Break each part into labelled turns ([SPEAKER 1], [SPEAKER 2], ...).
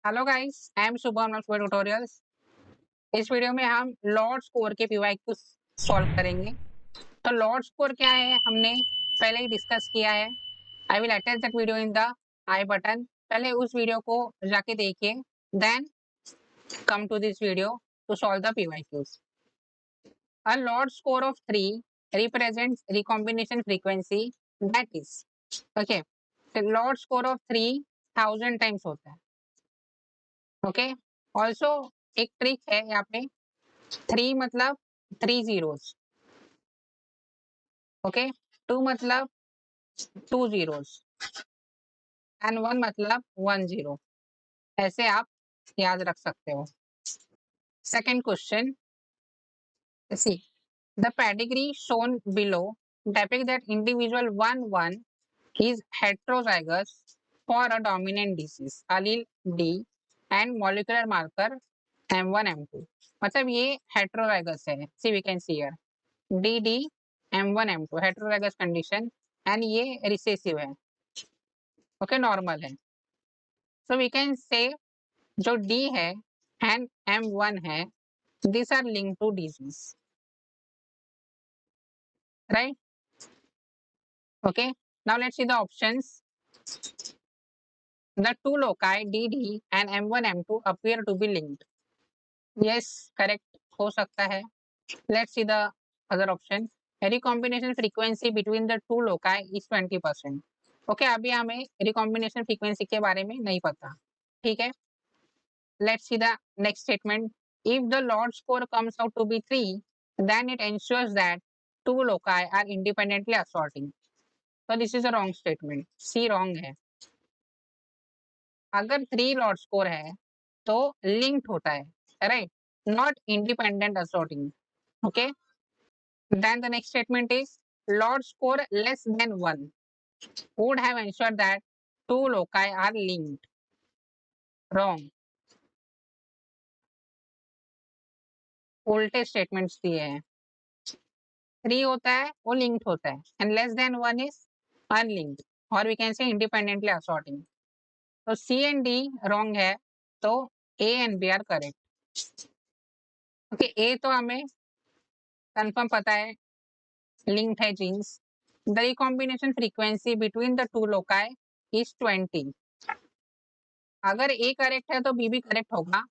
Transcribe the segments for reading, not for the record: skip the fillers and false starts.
[SPEAKER 1] Hello guys, I am Shubham tutorials. इस video में हम लॉर्ड स्कोर के पीवाईक्यू सॉल्व करेंगे। तो लॉर्ड स्कोर क्या है हमने पहले ही डिस्कस किया है। I will attach that video in the I button. पहले उस वीडियो को जाके देखिए, then come to this video to solve the PYQs. A LOD score of 3 represents recombination frequency, that is okay, the lord score of 3000 times होता है। Okay, also एक trick है यहाँ पे, 3 मतलब 3 zeros, ओके, 2 मतलब 2 zeros एंड 1 मतलब 1 zero। ऐसे आप याद रख सकते हो। Second question, see the pedigree shown below depict that individual 1 is heterozygous for a dominant disease allele D and molecular marker M1 M2। मतलब ये heterozygous है, see we can see here DD M1 M2 heterozygous condition and ये recessive है, okay, normal है। So we can से जो D है and M1 है, this are link to disease, right? Okay, now let's see the options. The two loci DD and M1 M2 appear to be linked. Yes, correct हो सकता है। Let's see the other option. Recombination frequency between the two loci is 20%. Okay, अभी हमें recombination frequency के बारे में नहीं पता, ठीक है। Let's see the next statement. If the LOD score comes out to be 3, then it ensures that two loci are independently assorting. So this is a wrong statement, C wrong है। अगर 3 Lord score है तो linked होता है, right, not independent assorting, okay। Then the next statement is Lord score less than 1 would have ensured that two loci are linked. Wrong. उल्टे statements दिए हैं। 3 होता है वो लिंक्ड होता है and less than 1 is unlinked, और we can say independently assorting. तो सी एंड डी रॉन्ग है, तो A and B are correct. Okay, A तो हमें कंफर्म पता है लिंक्ड है genes. The recombination frequency between the two loci is 20। अगर ए करेक्ट है तो बी भी करेक्ट होगा,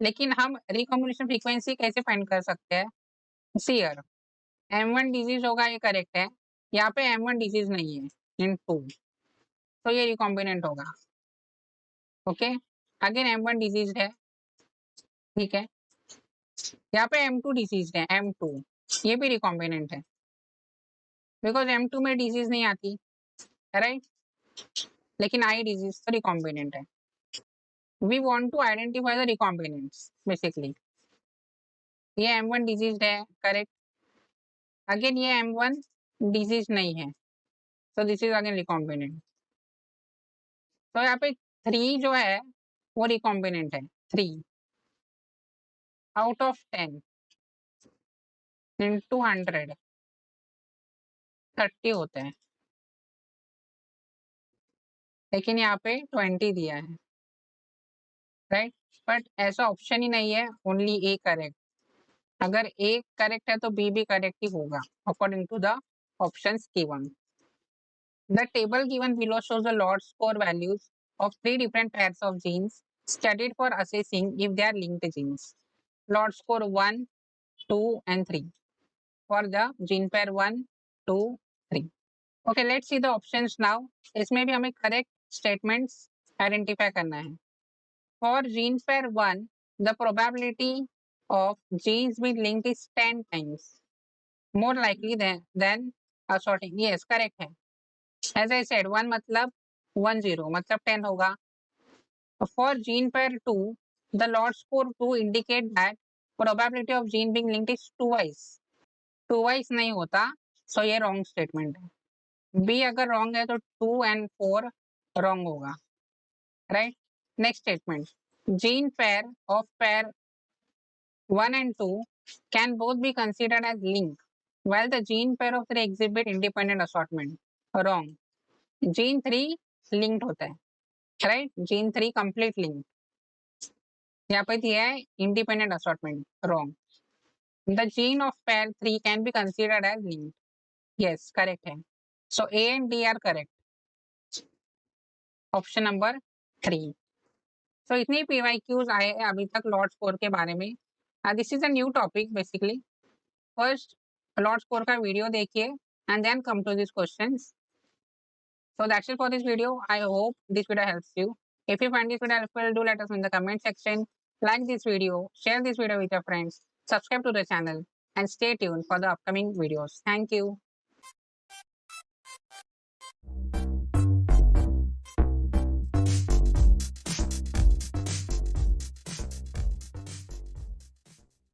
[SPEAKER 1] लेकिन हम रिकॉम्बिनेशन फ्रीक्वेंसी कैसे फाइंड कर सकते हैं? सीयर M1 डिजीज होगा, ये करेक्ट है। यहाँ पे M1 डिजीज नहीं है इन 2, तो ये रिकॉम्बिनेंट होगा, ओके। अगेन M1 डिजीज है, ठीक है। यहाँ पे M2 डिजीज है, M2 ये भी रिकॉम्बिनेंट है, बिकॉज M2 में डिजीज नहीं आती, राइट, लेकिन आई डिजीज तो रिकॉम्बिनेंट है। We want to identify the recombinants basically. ये M1 डिजीज है, करेक्ट। अगेन ये M1 डिजीज नहीं है, so this is again recombinant। तो यहाँ पे 3 जो है वो रिकॉम्बिनेंट है, 3 आउट ऑफ 10 into 100 30 होते हैं, लेकिन यहाँ पे 20 दिया है, राइट। बट ऐसा ऑप्शन ही नहीं है ओनली ए करेक्ट। अगर ए करेक्ट है तो बी भी करेक्ट ही होगा according to the options given. The table given below shows the Lord score values of 3 different pairs of genes studied for assessing if they are linked genes. Lord score 1, 2 and 3 for the gene pair 1, 2, 3. Okay, let's see the options now. इसमें भी हमें correct statements identify करना है। For gene pair 1, the probability of genes being linked is 10 times more likely than assorting. Yes, correct है। As I said, 1 मतलब 1 0 मतलब 10 होगा। For gene pair 2, the Lord score 2 indicate that probability of gene being linked is twice. Twice नहीं होता, so ये wrong statement है। B अगर wrong है तो 2 and 4 wrong होगा, right? Next statement, gene pair of pair 1 and 2 can both be considered as linked, while the gene pair of 3 exhibit independent assortment. Wrong. Gene 3 linked होता है, right, gene 3 complete link, यहाँ पे दिया है independent assortment, wrong. The gene of pair 3 can be considered as link, yes correct है। So A and D are correct, option number 3। So इतनी PYQs आए हैं अभी तक लॉर्ड स्कोर के बारे में। This is a new topic basically. First LOD score का वीडियो देखिए and then come to this questions. So that's it for this video. I hope this video helps you. If you find this video helpful, do let us know in the comment section. Like this video, share this video with your friends, subscribe to the channel, and stay tuned for the upcoming videos. Thank you.